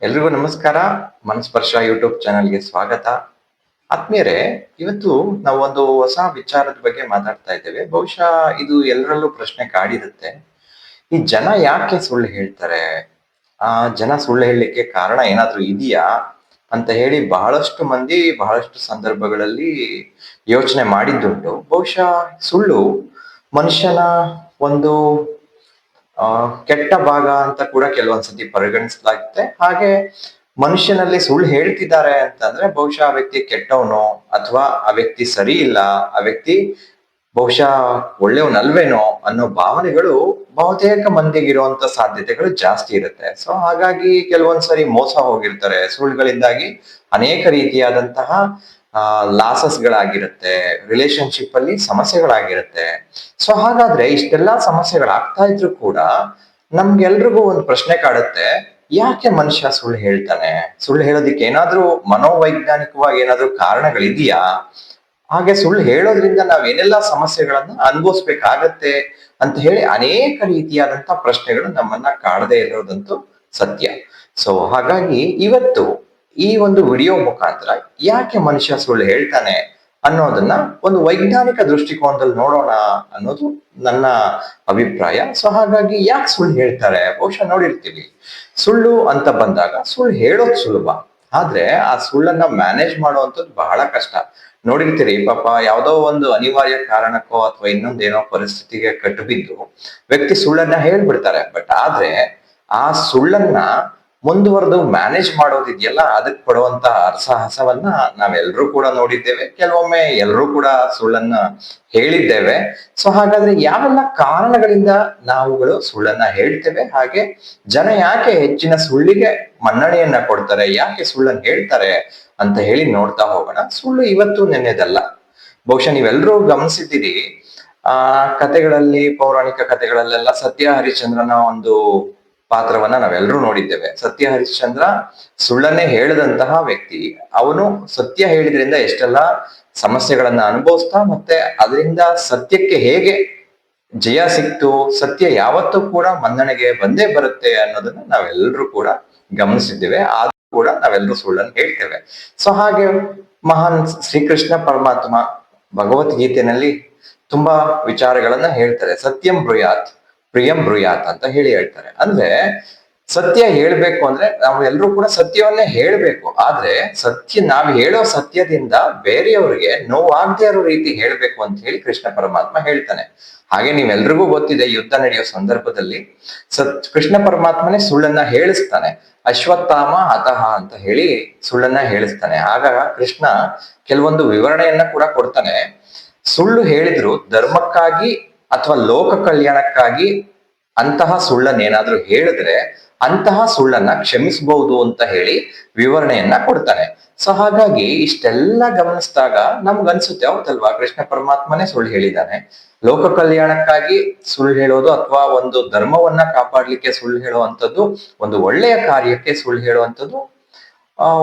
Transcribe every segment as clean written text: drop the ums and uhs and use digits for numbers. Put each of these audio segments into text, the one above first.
ಎಲ್ರಿಗೂ ನಮಸ್ಕಾರ. ಮನಸ್ಪರ್ಶ ಯೂಟ್ಯೂಬ್ ಚಾನಲ್ಗೆ ಸ್ವಾಗತ. ಆತ್ಮೀಯರೇ, ಇವತ್ತು ನಾವು ಒಂದು ಹೊಸ ವಿಚಾರದ ಬಗ್ಗೆ ಮಾತಾಡ್ತಾ ಇದ್ದೇವೆ. ಬಹುಶಃ ಇದು ಎಲ್ಲರಲ್ಲೂ ಪ್ರಶ್ನೆ ಕಾಡಿರುತ್ತೆ. ಈ ಜನ ಯಾಕೆ ಸುಳ್ಳು ಹೇಳ್ತಾರೆ? ಆ ಜನ ಸುಳ್ಳು ಹೇಳಲಿಕ್ಕೆ ಕಾರಣ ಏನಾದ್ರೂ ಇದೆಯಾ ಅಂತ ಹೇಳಿ ಬಹಳಷ್ಟು ಮಂದಿ ಬಹಳಷ್ಟು ಸಂದರ್ಭಗಳಲ್ಲಿ ಯೋಚನೆ ಮಾಡಿದ್ದುಂಟು. ಬಹುಶಃ ಸುಳ್ಳು ಮನುಷ್ಯನ ಒಂದು ಕೆಟ್ಟ ಭಾಗ ಅಂತ ಕೂಡ ಕೆಲವೊಂದ್ಸತಿ ಪರಿಗಣಿಸಲಾಗುತ್ತೆ. ಹಾಗೆ ಮನುಷ್ಯನಲ್ಲಿ ಸುಳ್ಳು ಹೇಳ್ತಿದ್ದಾರೆ ಅಂತಂದ್ರೆ ಬಹುಶಃ ಆ ವ್ಯಕ್ತಿ ಕೆಟ್ಟವನು, ಅಥವಾ ಆ ವ್ಯಕ್ತಿ ಸರಿ ಇಲ್ಲ, ಆ ವ್ಯಕ್ತಿ ಬಹುಶಃ ಒಳ್ಳೆಯವನಲ್ವೇನೋ ಅನ್ನೋ ಭಾವನೆಗಳು ಬಹುತೇಕ ಮಂದಿಗಿರುವಂತ ಸಾಧ್ಯತೆಗಳು ಜಾಸ್ತಿ ಇರುತ್ತೆ. ಸೊ ಹಾಗಾಗಿ ಕೆಲವೊಂದ್ಸರಿ ಮೋಸ ಹೋಗಿರ್ತಾರೆ. ಸುಳ್ಳುಗಳಿಂದಾಗಿ ಅನೇಕ ರೀತಿಯಾದಂತಹ ಲಾಸಸ್ ಗಳಾಗಿರುತ್ತೆ, ರಿಲೇಶನ್ಶಿಪ್ ಅಲ್ಲಿ ಸಮಸ್ಯೆಗಳಾಗಿರುತ್ತೆ. ಸೊ ಹಾಗಾದ್ರೆ ಇಷ್ಟೆಲ್ಲಾ ಸಮಸ್ಯೆಗಳಾಗ್ತಾ ಇದ್ರು ಕೂಡ ನಮ್ಗೆಲ್ರಿಗೂ ಒಂದು ಪ್ರಶ್ನೆ ಕಾಡುತ್ತೆ, ಯಾಕೆ ಮನುಷ್ಯ ಸುಳ್ಳು ಹೇಳ್ತಾನೆ? ಸುಳ್ಳು ಹೇಳೋದಿಕ್ಕೆ ಏನಾದ್ರೂ ಮನೋವೈಜ್ಞಾನಿಕವಾಗಿ ಏನಾದ್ರೂ ಕಾರಣಗಳಿದೆಯಾ? ಹಾಗೆ ಸುಳ್ಳು ಹೇಳೋದ್ರಿಂದ ನಾವ್ ಏನೆಲ್ಲಾ ಸಮಸ್ಯೆಗಳನ್ನ ಅನುಭವಿಸ್ಬೇಕಾಗತ್ತೆ ಅಂತ ಹೇಳಿ ಅನೇಕ ರೀತಿಯಾದಂತ ಪ್ರಶ್ನೆಗಳು ನಮ್ಮನ್ನ ಕಾಡದೇ ಇರೋದಂತೂ ಸತ್ಯ. ಸೊ ಹಾಗಾಗಿ ಇವತ್ತು ಈ ಒಂದು ವಿಡಿಯೋ ಮುಖಾಂತರ ಯಾಕೆ ಮನುಷ್ಯ ಸುಳ್ಳು ಹೇಳ್ತಾನೆ ಅನ್ನೋದನ್ನ ಒಂದು ವೈಜ್ಞಾನಿಕ ದೃಷ್ಟಿಕೋನದಲ್ಲಿ ನೋಡೋಣ ಅನ್ನೋದು ನನ್ನ ಅಭಿಪ್ರಾಯ. ಸೊ ಹಾಗಾಗಿ ಯಾಕೆ ಸುಳ್ಳು ಹೇಳ್ತಾರೆ? ಬಹುಶಃ ನೋಡಿರ್ತೀವಿ, ಸುಳ್ಳು ಅಂತ ಬಂದಾಗ ಸುಳ್ಳು ಹೇಳೋದು ಸುಲಭ, ಆದ್ರೆ ಆ ಸುಳ್ಳನ್ನ ಮ್ಯಾನೇಜ್ ಮಾಡುವಂಥದ್ದು ಬಹಳ ಕಷ್ಟ. ನೋಡಿರ್ತೀರಿ, ಪಾಪ ಯಾವ್ದೋ ಒಂದು ಅನಿವಾರ್ಯ ಕಾರಣಕ್ಕೋ ಅಥವಾ ಇನ್ನೊಂದೇನೋ ಪರಿಸ್ಥಿತಿಗೆ ಕಟ್ಟುಬಿದ್ದು ವ್ಯಕ್ತಿ ಸುಳ್ಳನ್ನ ಹೇಳ್ಬಿಡ್ತಾರೆ. ಬಟ್ ಆದ್ರೆ ಆ ಸುಳ್ಳನ್ನ ಮುಂದುವರೆದು ಮ್ಯಾನೇಜ್ ಮಾಡೋದಿದೆಯಲ್ಲ, ಅದಕ್ಕೆ ಪಡುವಂತ ಹರಸಾಹಸವನ್ನ ನಾವೆಲ್ಲರೂ ಕೂಡ ನೋಡಿದ್ದೇವೆ. ಕೆಲವೊಮ್ಮೆ ಎಲ್ಲರೂ ಕೂಡ ಸುಳ್ಳನ್ನ ಹೇಳಿದ್ದೇವೆ. ಸೊ ಹಾಗಾದ್ರೆ ಯಾವೆಲ್ಲ ಕಾರಣಗಳಿಂದ ನಾವುಗಳು ಸುಳ್ಳನ್ನ ಹೇಳ್ತೇವೆ? ಹಾಗೆ ಜನ ಯಾಕೆ ಹೆಚ್ಚಿನ ಸುಳ್ಳಿಗೆ ಮನ್ನಣೆಯನ್ನ ಕೊಡ್ತಾರೆ, ಯಾಕೆ ಸುಳ್ಳನ್ನ ಹೇಳ್ತಾರೆ ಅಂತ ಹೇಳಿ ನೋಡ್ತಾ ಹೋಗೋಣ. ಸುಳ್ಳು ಇವತ್ತು ನೆನ್ನೆದಲ್ಲ. ಬಹುಶಃ ನೀವೆಲ್ಲರೂ ಗಮನಿಸಿದ್ದೀರಿ, ಕಥೆಗಳಲ್ಲಿ, ಪೌರಾಣಿಕ ಕಥೆಗಳಲ್ಲೆಲ್ಲ ಸತ್ಯ ಹರಿಶ್ಚಂದ್ರನ ಒಂದು ಪಾತ್ರವನ್ನ ನಾವೆಲ್ಲರೂ ನೋಡಿದ್ದೇವೆ. ಸತ್ಯ ಹರಿಶ್ಚಂದ್ರ ಸುಳ್ಳನ್ನೇ ಹೇಳಿದಂತಹ ವ್ಯಕ್ತಿ. ಅವನು ಸತ್ಯ ಹೇಳಿದ್ರಿಂದ ಎಷ್ಟೆಲ್ಲ ಸಮಸ್ಯೆಗಳನ್ನ ಅನುಭವಿಸ್ತಾ, ಮತ್ತೆ ಅದರಿಂದ ಸತ್ಯಕ್ಕೆ ಹೇಗೆ ಜಯ ಸಿಕ್ತು, ಸತ್ಯ ಯಾವತ್ತೂ ಕೂಡ ಮನ್ನಣೆಗೆ ಬಂದೇ ಬರುತ್ತೆ ಅನ್ನೋದನ್ನ ನಾವೆಲ್ಲರೂ ಕೂಡ ಗಮನಿಸಿದ್ದೇವೆ. ಆದ್ರೂ ಕೂಡ ನಾವೆಲ್ಲರೂ ಸುಳ್ಳನ್ನು ಹೇಳ್ತೇವೆ. ಸೊ ಹಾಗೆ ಮಹಾನ್ ಶ್ರೀಕೃಷ್ಣ ಪರಮಾತ್ಮ ಭಗವದ್ಗೀತೆಯಲ್ಲಿ ತುಂಬಾ ವಿಚಾರಗಳನ್ನ ಹೇಳ್ತಾರೆ. ಸತ್ಯಂ ಬ್ರೂಯಾತ್ ಪ್ರಿಯಂ ಬ್ರೂಯಾತ್ ಅಂತ ಹೇಳಿ ಹೇಳ್ತಾರೆ. ಅಂದ್ರೆ ಸತ್ಯ ಹೇಳ್ಬೇಕು ಅಂದ್ರೆ ನಾವು ಎಲ್ಲರೂ ಕೂಡ ಸತ್ಯವನ್ನೇ ಹೇಳ್ಬೇಕು. ಆದ್ರೆ ನಾವ್ ಹೇಳೋ ಸತ್ಯದಿಂದ ಬೇರೆಯವ್ರಿಗೆ ನೋವಾಗದೇ ಇರೋ ರೀತಿ ಹೇಳ್ಬೇಕು ಅಂತ ಹೇಳಿ ಕೃಷ್ಣ ಪರಮಾತ್ಮ ಹೇಳ್ತಾನೆ. ಹಾಗೆ ನೀವೆಲ್ರಿಗೂ ಗೊತ್ತಿದೆ, ಯುದ್ಧ ನಡೆಯೋ ಸಂದರ್ಭದಲ್ಲಿ ಕೃಷ್ಣ ಪರಮಾತ್ಮನೇ ಸುಳ್ಳನ್ನ ಹೇಳಿಸ್ತಾನೆ. ಅಶ್ವತ್ಥಾಮ ಹತಃ ಅಂತ ಹೇಳಿ ಸುಳ್ಳನ್ನ ಹೇಳಿಸ್ತಾನೆ. ಆಗ ಕೃಷ್ಣ ಕೆಲವೊಂದು ವಿವರಣೆಯನ್ನ ಕೂಡ ಕೊಡ್ತಾನೆ. ಸುಳ್ಳು ಹೇಳಿದ್ರು ಧರ್ಮಕ್ಕಾಗಿ ಅಥವಾ ಲೋಕ ಕಲ್ಯಾಣಕ್ಕಾಗಿ ಅಂತಹ ಸುಳ್ಳನ್ನೇನಾದ್ರೂ ಹೇಳಿದ್ರೆ ಅಂತಹ ಸುಳ್ಳನ್ನ ಕ್ಷಮಿಸಬಹುದು ಅಂತ ಹೇಳಿ ವಿವರಣೆಯನ್ನ ಕೊಡ್ತಾನೆ. ಸೊ ಹಾಗಾಗಿ ಇಷ್ಟೆಲ್ಲ ಗಮನಿಸಿದಾಗ ನಮ್ಗನ್ಸುತ್ತೆ, ಹೌದಲ್ವಾ, ಕೃಷ್ಣ ಪರಮಾತ್ಮನೇ ಸುಳ್ಳು ಹೇಳಿದ್ದಾನೆ. ಲೋಕ ಕಲ್ಯಾಣಕ್ಕಾಗಿ ಸುಳ್ಳು ಹೇಳೋದು ಅಥವಾ ಒಂದು ಧರ್ಮವನ್ನ ಕಾಪಾಡ್ಲಿಕ್ಕೆ ಸುಳ್ಳು ಹೇಳುವಂಥದ್ದು, ಒಂದು ಒಳ್ಳೆಯ ಕಾರ್ಯಕ್ಕೆ ಸುಳ್ಳು ಹೇಳುವಂಥದ್ದು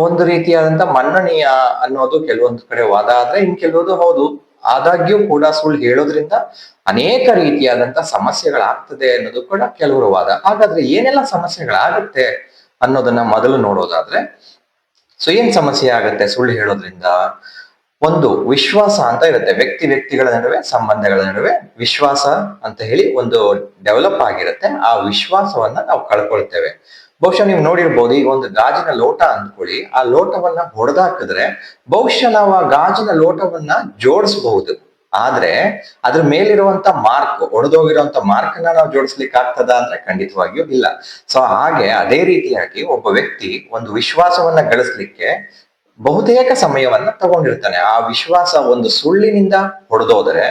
ಒಂದು ರೀತಿಯಾದಂತ ಮನ್ನಣೀಯ ಅನ್ನೋದು ಕೆಲವೊಂದು ಕಡೆ ವಾದ ಆದ್ರೆ, ಇನ್ ಕೆಲವೊಂದು ಹೌದು, ಆದಾಗ್ಯೂ ಕೂಡ ಸುಳ್ಳು ಹೇಳೋದ್ರಿಂದ ಅನೇಕ ರೀತಿಯಾದಂತ ಸಮಸ್ಯೆಗಳಾಗ್ತದೆ ಅನ್ನೋದು ಕೂಡ ಕೆಲವರು ವಾದ. ಹಾಗಾದ್ರೆ ಏನೆಲ್ಲ ಸಮಸ್ಯೆಗಳಾಗುತ್ತೆ ಅನ್ನೋದನ್ನ ಮೊದಲು ನೋಡೋದಾದ್ರೆ, ಸೊ ಏನ್ ಸಮಸ್ಯೆ ಆಗತ್ತೆ ಸುಳ್ಳು ಹೇಳೋದ್ರಿಂದ? ಒಂದು ವಿಶ್ವಾಸ ಅಂತ ಇರುತ್ತೆ. ವ್ಯಕ್ತಿಗಳ ನಡುವೆ, ಸಂಬಂಧಗಳ ನಡುವೆ ವಿಶ್ವಾಸ ಅಂತ ಹೇಳಿ ಒಂದು ಡೆವಲಪ್ ಆಗಿರುತ್ತೆ. ಆ ವಿಶ್ವಾಸವನ್ನ ನಾವು ಕಳ್ಕೊಳ್ತೇವೆ. ಬಹುಶಃ ನೀವು ನೋಡಿರ್ಬೋದು, ಈಗ ಒಂದು ಗಾಜಿನ ಲೋಟ ಅಂದ್ಕೊಳ್ಳಿ, ಆ ಲೋಟವನ್ನ ಹೊಡೆದಾಕಿದ್ರೆ ಬಹುಶಃ ನಾವು ಆ ಗಾಜಿನ ಲೋಟವನ್ನ ಜೋಡಿಸಬಹುದು. ಆದ್ರೆ ಅದ್ರ ಮೇಲಿರುವಂತ ಮಾರ್ಕ್, ಒಡೆದೋಗಿರುವಂತ ಮಾರ್ಕ್ ನ ನಾವು ಜೋಡಿಸ್ಲಿಕ್ಕೆ ಆಗ್ತದ ಅಂದ್ರೆ ಖಂಡಿತವಾಗಿಯೂ ಇಲ್ಲ. ಸೊ ಹಾಗೆ ಅದೇ ರೀತಿಯಾಗಿ ಒಬ್ಬ ವ್ಯಕ್ತಿ ಒಂದು ವಿಶ್ವಾಸವನ್ನ ಗಳಿಸ್ಲಿಕ್ಕೆ ಬಹುತೇಕ ಸಮಯವನ್ನ ತಗೊಂಡಿರ್ತಾನೆ. ಆ ವಿಶ್ವಾಸ ಒಂದು ಸುಳ್ಳಿನಿಂದ ಹೊಡೆದೋದ್ರೆ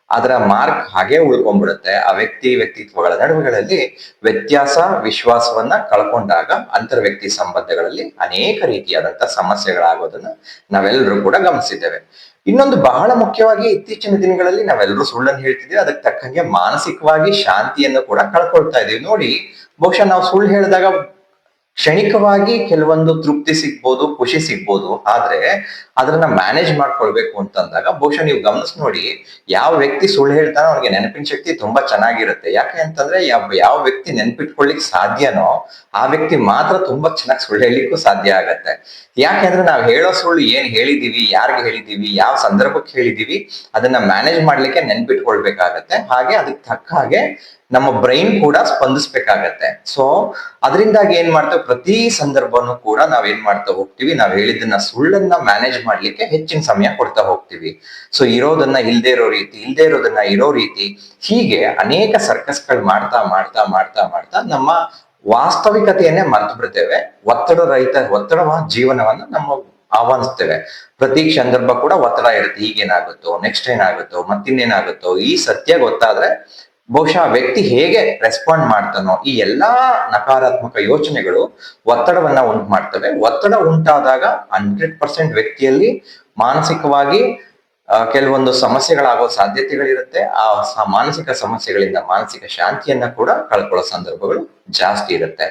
ಅದರ ಮಾರ್ಕ್ ಹಾಗೆ ಉಳ್ಕೊಂಡ್ಬಿಡುತ್ತೆ. ಆ ವ್ಯಕ್ತಿತ್ವಗಳ ನಡುವೆಗಳಲ್ಲಿ ವ್ಯತ್ಯಾಸ, ವಿಶ್ವಾಸವನ್ನ ಕಳ್ಕೊಂಡಾಗ ಅಂತರ್ ವ್ಯಕ್ತಿ ಸಂಬಂಧಗಳಲ್ಲಿ ಅನೇಕ ರೀತಿಯಾದಂತಹ ಸಮಸ್ಯೆಗಳಾಗೋದನ್ನ ನಾವೆಲ್ಲರೂ ಕೂಡ ಗಮನಿಸಿದ್ದೇವೆ. ಇನ್ನೊಂದು ಬಹಳ ಮುಖ್ಯವಾಗಿ, ಇತ್ತೀಚಿನ ದಿನಗಳಲ್ಲಿ ನಾವೆಲ್ಲರೂ ಸುಳ್ಳನ್ನು ಹೇಳ್ತಿದ್ದೀವಿ, ಅದಕ್ಕೆ ತಕ್ಕಂಗೆ ಮಾನಸಿಕವಾಗಿ ಶಾಂತಿಯನ್ನು ಕೂಡ ಕಳ್ಕೊಳ್ತಾ ಇದೀವಿ. ನೋಡಿ, ಬಹುಶಃ ನಾವು ಸುಳ್ಳು ಹೇಳಿದಾಗ ಕ್ಷಣಿಕವಾಗಿ ಕೆಲವೊಂದು ತೃಪ್ತಿ ಸಿಗ್ಬೋದು, ಖುಷಿ ಸಿಗ್ಬೋದು. ಆದ್ರೆ ಅದನ್ನ ಮ್ಯಾನೇಜ್ ಮಾಡ್ಕೊಳ್ಬೇಕು ಅಂತಂದಾಗ ಬಹುಶಃ ನೀವು ಗಮನಿಸಿ ನೋಡಿ, ಯಾವ ವ್ಯಕ್ತಿ ಸುಳ್ಳು ಹೇಳ್ತಾನೋ ಅವ್ನಿಗೆ ನೆನಪಿನ ಶಕ್ತಿ ತುಂಬಾ ಚೆನ್ನಾಗಿರುತ್ತೆ. ಯಾಕೆ ಅಂತಂದ್ರೆ ಯಾವ ವ್ಯಕ್ತಿ ನೆನ್ಪಿಟ್ಕೊಳ್ಲಿಕ್ಕೆ ಸಾಧ್ಯನೋ ಆ ವ್ಯಕ್ತಿ ಮಾತ್ರ ತುಂಬಾ ಚೆನ್ನಾಗಿ ಸುಳ್ಳು ಹೇಳಲಿಕ್ಕೂ ಸಾಧ್ಯ ಆಗತ್ತೆ. ಯಾಕೆಂದ್ರೆ ನಾವು ಹೇಳೋ ಸುಳ್ಳು ಏನ್ ಹೇಳಿದೀವಿ, ಯಾರಿಗೆ ಹೇಳಿದೀವಿ, ಯಾವ ಸಂದರ್ಭಕ್ಕೆ ಹೇಳಿದೀವಿ, ಅದನ್ನ ಮ್ಯಾನೇಜ್ ಮಾಡ್ಲಿಕ್ಕೆ ನೆನ್ಪಿಟ್ಕೊಳ್ಬೇಕಾಗತ್ತೆ. ಹಾಗೆ ಅದಕ್ಕೆ ತಕ್ಕ ಹಾಗೆ ನಮ್ಮ ಬ್ರೈನ್ ಕೂಡ ಸ್ಪಂದಿಸ್ಬೇಕಾಗತ್ತೆ. ಸೊ ಅದರಿಂದಾಗಿ ಏನ್ ಮಾಡ್ತೇವೆ, ಪ್ರತಿ ಸಂದರ್ಭನೂ ಕೂಡ ನಾವ್ ಏನ್ ಮಾಡ್ತಾ ಹೋಗ್ತೀವಿ, ನಾವ್ ಹೇಳಿದ್ದನ್ನ ಸುಳ್ಳನ್ನ ಮ್ಯಾನೇಜ್ ಮಾಡ್ಲಿಕ್ಕೆ ಹೆಚ್ಚಿನ ಸಮಯ ಕೊಡ್ತಾ ಹೋಗ್ತೀವಿ. ಸೊ ಇರೋದನ್ನ ಇಲ್ದೇ ಇರೋ ರೀತಿ, ಇಲ್ದೇ ಇರೋದನ್ನ ಇರೋ ರೀತಿ, ಹೀಗೆ ಅನೇಕ ಸರ್ಕಸ್ಗಳು ಮಾಡ್ತಾ ಮಾಡ್ತಾ ಮಾಡ್ತಾ ಮಾಡ್ತಾ ನಮ್ಮ ವಾಸ್ತವಿಕತೆಯನ್ನೇ ಮರ್ತು ಬಿಡ್ತೇವೆ. ಒತ್ತಡ ಜೀವನವನ್ನ ನಮ್ಮ ಆಹ್ವಾನಿಸ್ತೇವೆ. ಪ್ರತಿ ಸಂದರ್ಭ ಕೂಡ ಒತ್ತಡ ಇರುತ್ತೆ. ಈಗೇನಾಗುತ್ತೋ, ನೆಕ್ಸ್ಟ್ ಏನಾಗುತ್ತೋ, ಮತ್ತಿನ್ನೇನಾಗುತ್ತೋ, ಈ ಸತ್ಯ ಗೊತ್ತಾದ್ರೆ ಬಹುಶಃ ಆ ವ್ಯಕ್ತಿ ಹೇಗೆ ರೆಸ್ಪಾಂಡ್ ಮಾಡ್ತಾನೋ, ಈ ಎಲ್ಲಾ ನಕಾರಾತ್ಮಕ ಯೋಚನೆಗಳು ಒತ್ತಡವನ್ನ ಉಂಟು ಮಾಡ್ತವೆ. ಒತ್ತಡ ಉಂಟಾದಾಗ 100% ವ್ಯಕ್ತಿಯಲ್ಲಿ ಮಾನಸಿಕವಾಗಿ ಕೆಲವೊಂದು ಸಮಸ್ಯೆಗಳಾಗೋ ಸಾಧ್ಯತೆಗಳಿರುತ್ತೆ. ಆ ಮಾನಸಿಕ ಸಮಸ್ಯೆಗಳಿಂದ ಮಾನಸಿಕ ಶಾಂತಿಯನ್ನ ಕೂಡ ಕಳ್ಕೊಳ್ಳೋ ಸಂದರ್ಭಗಳು ಜಾಸ್ತಿ ಇರುತ್ತೆ.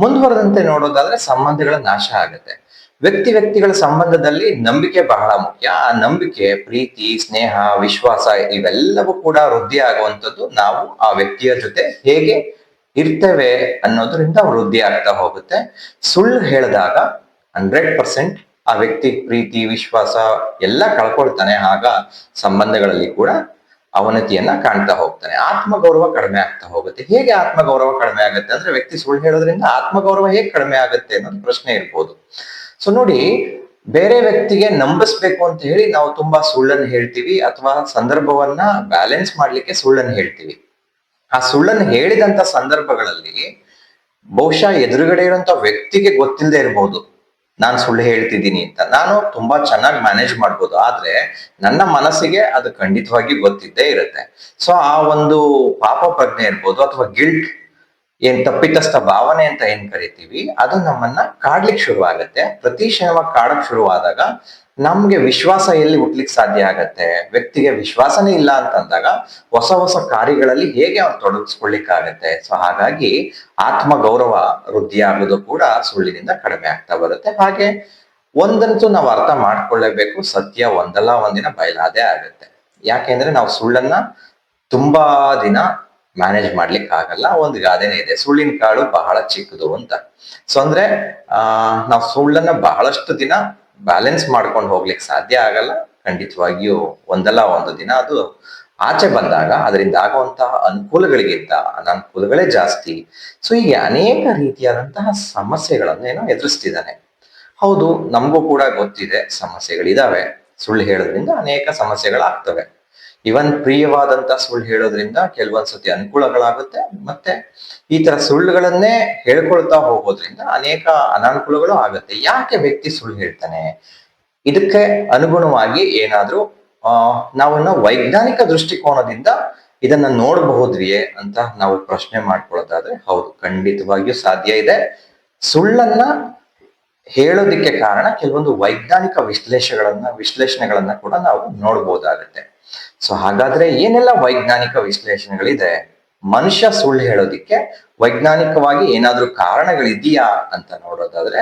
ಮುಂದುವರೆದಂತೆ ನೋಡೋದಾದ್ರೆ ಸಂಬಂಧಗಳ ನಾಶ ಆಗುತ್ತೆ. ವ್ಯಕ್ತಿಗಳ ಸಂಬಂಧದಲ್ಲಿ ನಂಬಿಕೆ ಬಹಳ ಮುಖ್ಯ. ಆ ನಂಬಿಕೆ, ಪ್ರೀತಿ, ಸ್ನೇಹ, ವಿಶ್ವಾಸ ಇವೆಲ್ಲವೂ ಕೂಡ ವೃದ್ಧಿ ಆಗುವಂಥದ್ದು ನಾವು ಆ ವ್ಯಕ್ತಿಯ ಜೊತೆ ಹೇಗೆ ಇರ್ತೇವೆ ಅನ್ನೋದ್ರಿಂದ ವೃದ್ಧಿ ಆಗ್ತಾ ಹೋಗುತ್ತೆ. ಸುಳ್ಳು ಹೇಳಿದಾಗ 100% ಆ ವ್ಯಕ್ತಿ ಪ್ರೀತಿ, ವಿಶ್ವಾಸ ಎಲ್ಲ ಕಳ್ಕೊಳ್ತಾನೆ. ಆಗ ಸಂಬಂಧಗಳಲ್ಲಿ ಕೂಡ ಅವನತಿಯನ್ನ ಕಾಣ್ತಾ ಹೋಗ್ತಾನೆ. ಆತ್ಮಗೌರವ ಕಡಿಮೆ ಆಗ್ತಾ ಹೋಗುತ್ತೆ. ಹೇಗೆ ಆತ್ಮಗೌರವ ಕಡಿಮೆ ಆಗುತ್ತೆ ಅಂದ್ರೆ, ವ್ಯಕ್ತಿ ಸುಳ್ಳು ಹೇಳೋದ್ರಿಂದ ಆತ್ಮಗೌರವ ಹೇಗೆ ಕಡಿಮೆ ಆಗುತ್ತೆ ಅನ್ನೋದು ಪ್ರಶ್ನೆ ಇರ್ಬೋದು. ಸೊ ನೋಡಿ, ಬೇರೆ ವ್ಯಕ್ತಿಗೆ ನಂಬಿಸ್ಬೇಕು ಅಂತ ಹೇಳಿ ನಾವು ತುಂಬಾ ಸುಳ್ಳನ್ನು ಹೇಳ್ತೀವಿ, ಅಥವಾ ಸಂದರ್ಭವನ್ನ ಬ್ಯಾಲೆನ್ಸ್ ಮಾಡ್ಲಿಕ್ಕೆ ಸುಳ್ಳನ್ನು ಹೇಳ್ತೀವಿ. ಆ ಸುಳ್ಳನ್ನು ಹೇಳಿದಂತ ಸಂದರ್ಭಗಳಲ್ಲಿ ಬಹುಶಃ ಎದುರುಗಡೆ ಇರುವಂತ ವ್ಯಕ್ತಿಗೆ ಗೊತ್ತಿಲ್ಲದೆ ಇರ್ಬೋದು ನಾನು ಸುಳ್ಳು ಹೇಳ್ತಿದ್ದೀನಿ ಅಂತ. ನಾನು ತುಂಬಾ ಚೆನ್ನಾಗಿ ಮ್ಯಾನೇಜ್ ಮಾಡ್ಬೋದು, ಆದ್ರೆ ನನ್ನ ಮನಸ್ಸಿಗೆ ಅದು ಖಂಡಿತವಾಗಿ ಗೊತ್ತಿದ್ದೇ ಇರುತ್ತೆ. ಸೊ ಆ ಒಂದು ಪಾಪ ಪ್ರಜ್ಞೆ ಇರ್ಬೋದು, ಅಥವಾ ಗಿಲ್ಟ್, ಏನ್ ತಪ್ಪಿತಸ್ಥ ಭಾವನೆ ಅಂತ ಏನ್ ಕರಿತೀವಿ, ಅದು ನಮ್ಮನ್ನ ಕಾಡ್ಲಿಕ್ಕೆ ಶುರು ಆಗತ್ತೆ. ಪ್ರತಿ ಕ್ಷಣವಾಗಿ ಕಾಡಕ್ ಶುರುವಾದಾಗ ನಮ್ಗೆ ವಿಶ್ವಾಸ ಎಲ್ಲಿ ಹುಟ್ಲಿಕ್ಕೆ ಸಾಧ್ಯ ಆಗತ್ತೆ? ವ್ಯಕ್ತಿಗೆ ವಿಶ್ವಾಸನೇ ಇಲ್ಲ ಅಂತಂದಾಗ ಹೊಸ ಹೊಸ ಕಾರ್ಯಗಳಲ್ಲಿ ಹೇಗೆ ಅವ್ನು ತೊಡಗಿಸ್ಕೊಳ್ಳಿಕ್ಕಾಗತ್ತೆ? ಸೊ ಹಾಗಾಗಿ ಆತ್ಮಗೌರವ ವೃದ್ಧಿ ಆಗೋದು ಕೂಡ ಸುಳ್ಳಿನಿಂದ ಕಡಿಮೆ ಆಗ್ತಾ ಬರುತ್ತೆ. ಹಾಗೆ ಒಂದಂತೂ ನಾವು ಅರ್ಥ ಮಾಡ್ಕೊಳ್ಳೇಬೇಕು, ಸತ್ಯ ಒಂದಲ್ಲ ಒಂದಿನ ಬಯಲಾದೇ ಆಗತ್ತೆ. ಯಾಕೆಂದ್ರೆ ನಾವು ಸುಳ್ಳನ್ನ ತುಂಬಾ ದಿನ ಮ್ಯಾನೇಜ್ ಮಾಡ್ಲಿಕ್ಕೆ ಆಗಲ್ಲ. ಒಂದು ಗಾದೆನೇ ಇದೆ, ಸುಳ್ಳಿನ ಕಾಳು ಬಹಳ ಚಿಕ್ಕದು ಅಂತ. ಸೊ ಅಂದ್ರೆ ನಾವು ಸುಳ್ಳನ್ನ ಬಹಳಷ್ಟು ದಿನ ಬ್ಯಾಲೆನ್ಸ್ ಮಾಡ್ಕೊಂಡು ಹೋಗ್ಲಿಕ್ಕೆ ಸಾಧ್ಯ ಆಗಲ್ಲ. ಖಂಡಿತವಾಗಿಯೂ ಒಂದಲ್ಲ ಒಂದು ದಿನ ಅದು ಆಚೆ ಬಂದಾಗ ಅದರಿಂದ ಆಗುವಂತಹ ಅನುಕೂಲಗಳಿಗಿಂತ ಅನಾನುಕೂಲಗಳೇ ಜಾಸ್ತಿ. ಸೊ ಹೀಗೆ ಅನೇಕ ರೀತಿಯಾದಂತಹ ಸಮಸ್ಯೆಗಳನ್ನು ಏನೋ ಎದುರಿಸ್ತಿದ್ದಾನೆ. ಹೌದು, ನಮಗೂ ಕೂಡ ಗೊತ್ತಿದೆ ಸಮಸ್ಯೆಗಳಿದಾವೆ. ಸುಳ್ಳು ಹೇಳೋದ್ರಿಂದ ಅನೇಕ ಸಮಸ್ಯೆಗಳಾಗ್ತವೆ. ಇವನ್ ಪ್ರಿಯವಾದಂತ ಸುಳ್ಳು ಹೇಳೋದ್ರಿಂದ ಕೆಲವೊಂದ್ಸತಿ ಅನುಕೂಲಗಳಾಗುತ್ತೆ, ಮತ್ತೆ ಈ ತರ ಸುಳ್ಳುಗಳನ್ನೇ ಹೇಳ್ಕೊಳ್ತಾ ಹೋಗೋದ್ರಿಂದ ಅನೇಕ ಅನಾನುಕೂಲಗಳು ಆಗುತ್ತೆ. ಯಾಕೆ ವ್ಯಕ್ತಿ ಸುಳ್ಳು ಹೇಳ್ತಾನೆ? ಇದಕ್ಕೆ ಅನುಗುಣವಾಗಿ ಏನಾದ್ರೂ ನಾವನ್ನ ವೈಜ್ಞಾನಿಕ ದೃಷ್ಟಿಕೋನದಿಂದ ಇದನ್ನ ನೋಡಬಹುದ್ವಿಯೇ ಅಂತ ನಾವು ಪ್ರಶ್ನೆ ಮಾಡ್ಕೊಳ್ಳೋದಾದ್ರೆ, ಹೌದು, ಖಂಡಿತವಾಗಿಯೂ ಸಾಧ್ಯ ಇದೆ. ಸುಳ್ಳನ್ನ ಹೇಳೋದಿಕ್ಕೆ ಕಾರಣ ಕೆಲವೊಂದು ವೈಜ್ಞಾನಿಕ ವಿಶ್ಲೇಷಣೆಗಳನ್ನ ಕೂಡ ನಾವು ನೋಡ್ಬೋದಾಗತ್ತೆ. ಸೊ ಹಾಗಾದ್ರೆ ಏನೆಲ್ಲ ವೈಜ್ಞಾನಿಕ ವಿಶ್ಲೇಷಣೆಗಳಿದೆ? ಮನುಷ್ಯ ಸುಳ್ಳು ಹೇಳೋದಿಕ್ಕೆ ವೈಜ್ಞಾನಿಕವಾಗಿ ಏನಾದ್ರೂ ಕಾರಣಗಳಿದೆಯಾ ಅಂತ ನೋಡೋದಾದ್ರೆ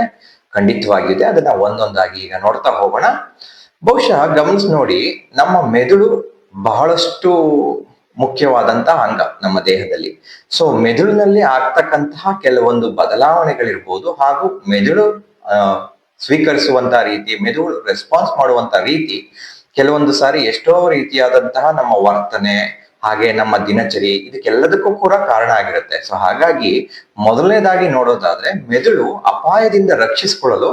ಖಂಡಿತವಾಗಿದೆ. ಅದನ್ನ ಒಂದೊಂದಾಗಿ ಈಗ ನೋಡ್ತಾ ಹೋಗೋಣ. ಬಹುಶಃ ಗಮನಿಸಿ ನೋಡಿ, ನಮ್ಮ ಮೆದುಳು ಬಹಳಷ್ಟು ಮುಖ್ಯವಾದಂತಹ ಅಂಗ ನಮ್ಮ ದೇಹದಲ್ಲಿ. ಸೊ ಮೆದುಳಿನಲ್ಲಿ ಆಗ್ತಕ್ಕಂತಹ ಕೆಲವೊಂದು ಬದಲಾವಣೆಗಳಿರ್ಬೋದು, ಹಾಗೂ ಮೆದುಳು ಸ್ವೀಕರಿಸುವಂತಹ ರೀತಿ, ಮೆದುಳು ರೆಸ್ಪಾನ್ಸ್ ಮಾಡುವಂತ ರೀತಿ ಕೆಲವೊಂದು ಸಾರಿ ಎಷ್ಟೋ ರೀತಿಯಾದಂತಹ ನಮ್ಮ ವರ್ತನೆ, ಹಾಗೆ ನಮ್ಮ ದಿನಚರಿ, ಇದಕ್ಕೆಲ್ಲದಕ್ಕೂ ಕೂಡ ಕಾರಣ ಆಗಿರುತ್ತೆ. ಸೊ ಹಾಗಾಗಿ ಮೊದಲನೇದಾಗಿ ನೋಡೋದಾದ್ರೆ, ಮೆದುಳು ಅಪಾಯದಿಂದ ರಕ್ಷಿಸಿಕೊಳ್ಳಲು